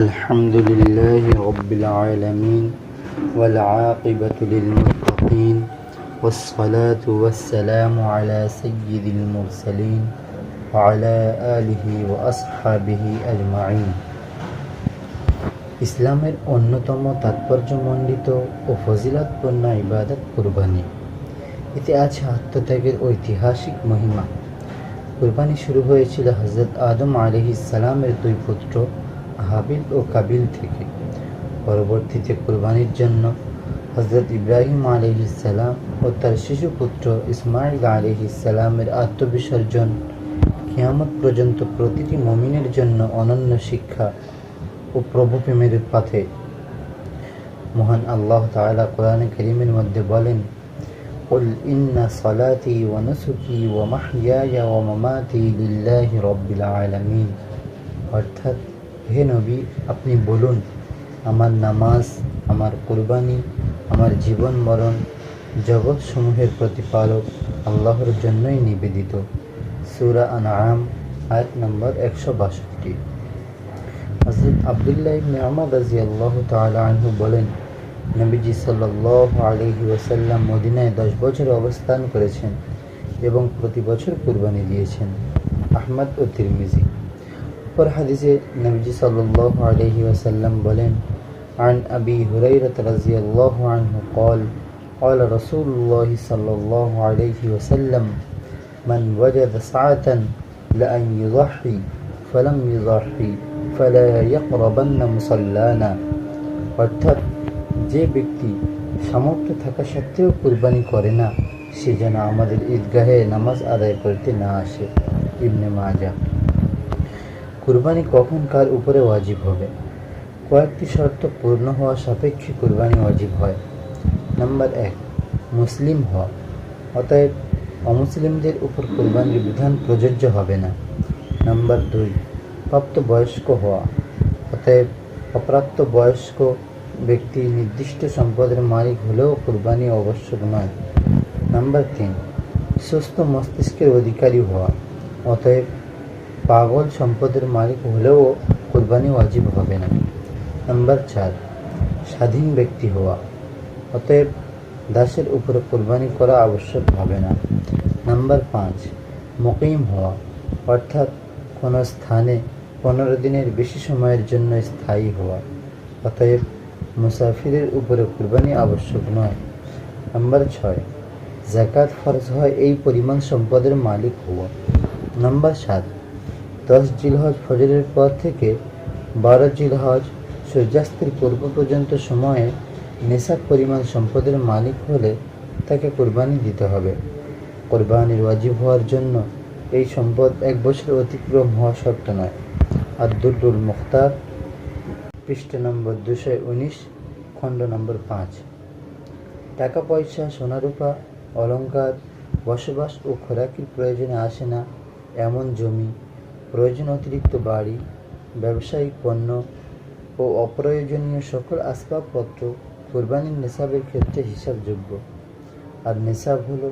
الحمد لله رب العالمين والعاقبة للمتقين والصلاة والسلام على سيد المرسلين وعلى آله وأصحابه أجمعين ইসলামের অন্যতম তাৎপর্যমণ্ডিত ও ফজিলতপূর্ণ ইবাদত কুরবানি। এতে আছে আত্মত্যাগের ঐতিহাসিক মহিমা। কুরবানি শুরু হয়েছিল হযরত আদম আলাইহিস সালামের দুই পুত্র হাবিল ও কাবিল থেকে। পরবর্তীতে কুরবানির জন্য হযরত ইব্রাহিম আলাইহিস সালাম ও তার শিশু পুত্র ইসমাইল আলাইহিস সালামের আত্মবিসর্জন কিয়ামত পর্যন্ত প্রতিটি মুমিনের জন্য অনন্য শিক্ষা ও প্রভু প্রেমের পথে। মহান আল্লাহ তাআলা কোরআনে কারীমের মধ্যে বলেন, কুল ইন্না সালাতি ওয়া নুসুকি ওয়া মাহইয়ায়া ওয়া মামাতি লিল্লাহি রাব্বিল আলামিন। অর্থাৎ, হে নবী, আপনি বলুন, আমার নামাজ, আমার কুরবানি, আমার জীবন মরণ জগৎসমূহের প্রতিপালক আল্লাহর জন্যই নিবেদিত। সূরা আনআম আয়াত নম্বর 162। হযরত আব্দুল্লাহ ইবনে উমর রাদিয়াল্লাহু তাআলা আনহু বলেন, নবীজি সাল্লাল্লাহু আলাইহি ওয়াসাল্লাম মদিনায় 10 বছর অবস্থান করেছেন এবং প্রতি বছর কুরবানি দিয়েছেন। আহমদ ও তিরমিজি। পর হাদিসে নবীজি সাল্লাল্লাহু আলাইহি ওয়াসাল্লাম বলেন, আন আবি হুরায়রা রাদিয়াল্লাহু আনহু قال قال رسول الله صلى الله عليه وسلم من وجد سعة لأن يضحي فلم يضحي فلا يقربن مصلانا। অর্থাৎ, যে ব্যক্তি সামর্থ্য থাকা সত্ত্বেও কুরবানি করে না, সে যেন আমাদের ঈদগাহে নামাজ আদায় করতে না আসে। ইবনে মাজাহ। কুরবানি কখন কার উপরে ওয়াজিব হবে? কয়েকটি শর্ত পূর্ণ হওয়া সাপেক্ষে কুরবানি ওয়াজিব হয়। নাম্বার 1, মুসলিম হওয়া। অতএব অমুসলিমদের উপর কুরবানির বিধান প্রযোজ্য হবে না। নাম্বার 2, প্রাপ্তবয়স্ক হওয়া। অতএব অপ্রাপ্তবয়স্ক ব্যক্তি নির্দিষ্ট সম্পদের মালিক হলেও কুরবানি আবশ্যক নয়। নাম্বার 3, সুস্থ মস্তিষ্কের অধিকারী হওয়া। অতএব পাগল সম্পদের মালিক হলেও কুরবানি ওয়াজিব হবে না। নাম্বার 4, স্বাধীন ব্যক্তি হওয়া। অতএব দাসের উপরে কুরবানি করা আবশ্যক হবে না। নাম্বার 5, মুকিম হওয়া। অর্থাৎ কোনো স্থানে 15 দিনের বেশি সময়ের জন্য স্থায়ী হওয়া। অতএব মুসাফিরের উপরে কুরবানি আবশ্যক নয়। নাম্বার 6, যাকাত ফরজ হয় এই পরিমাণ সম্পদের মালিক হওয়া। নাম্বার 7, 10 জিলহজ ফজরের পর থেকে 12 জিলহজ সূর্যাস্তের পূর্ব পর্যন্ত সময়ে নেশাব পরিমাণ সম্পদের মালিক হলে তাকে কুরবানি দিতে হবে। কুরবানির ওয়াজিব হওয়ার জন্য এই সম্পদ 1 বছর অতিক্রম হওয়া শর্ত নয়। আদ-দুররুল মুখতার, পৃষ্ঠা নম্বর 219, খণ্ড নম্বর 5। টাকা পয়সা, সোনারূপা, অলংকার, বসবাস ও খোরাকির প্রয়োজনে আসে না এমন জমি, প্রয়োজন অতিরিক্ত বাড়ি, ব্যবসায়িক পণ্য ও অপ্রয়োজনীয় সকল আসবাবপত্র কুরবানির নেশাবের ক্ষেত্রে হিসাবযোগ্য। আর নেশাব হলো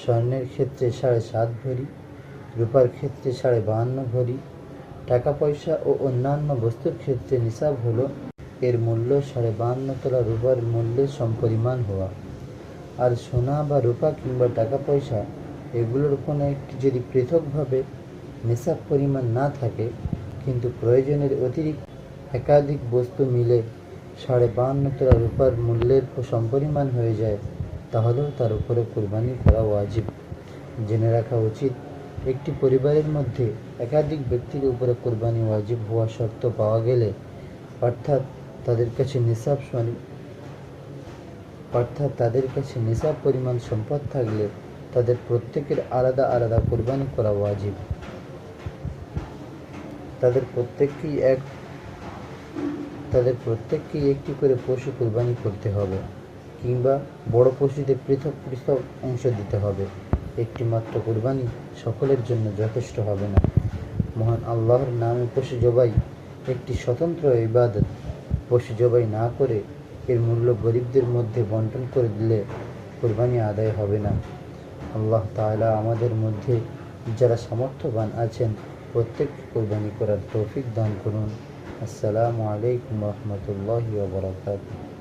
স্বর্ণের ক্ষেত্রে 7.5 ভরি, রূপার ক্ষেত্রে 52.5 ভরি, টাকা পয়সা ও অন্যান্য বস্তুর ক্ষেত্রে নিসাব হলো এর মূল্য 52.5 তোলা রূপার মূল্যের সমপরিমাণ হওয়া। আর সোনা বা রূপা কিংবা টাকা পয়সা এগুলোর কোনো একটি যদি পৃথকভাবে নিসাব পরিমাণ না থাকে, কিন্তু প্রয়োজনের অতিরিক্ত একাধিক বস্তু মিলে 52.5 তোলা রূপার মূল্যের সমপরিমাণ হয়ে যায়, তাহলেও তার উপরে কুরবানি করা ওয়াজিব। জেনে রাখা উচিত, একটি পরিবারের মধ্যে একাধিক ব্যক্তির উপরে কুরবানি ওয়াজিব হওয়া শর্ত পাওয়া গেলে, অর্থাৎ তাদের কাছে নিসাব পরিমাণ সম্পদ থাকলে তাদের প্রত্যেকের আলাদা আলাদা কুরবানি করা ওয়াজিব। তাদের প্রত্যেককেই একটি করে পশু কুরবানি করতে হবে, কিংবা বড় পশুতে পৃথক পৃথক অংশ দিতে হবে। একটি মাত্র কুরবানি সকলের জন্য যথেষ্ট হবে না। মহান আল্লাহর নামে পশু জবাই একটি স্বতন্ত্র ইবাদত। পশু জবাই না করে এর মূল্য গরিবদের মধ্যে বন্টন করে দিলে কুরবানি আদায় হবে না। আল্লাহ তাআলা আমাদের মধ্যে যারা সামর্থ্যবান আছেন প্রত্যেককে কুরবানি করার তৌফিক দান করুন। আসসালামু আলাইকুম রহমতুল্লাহি ওয়া বারাকাতুহু।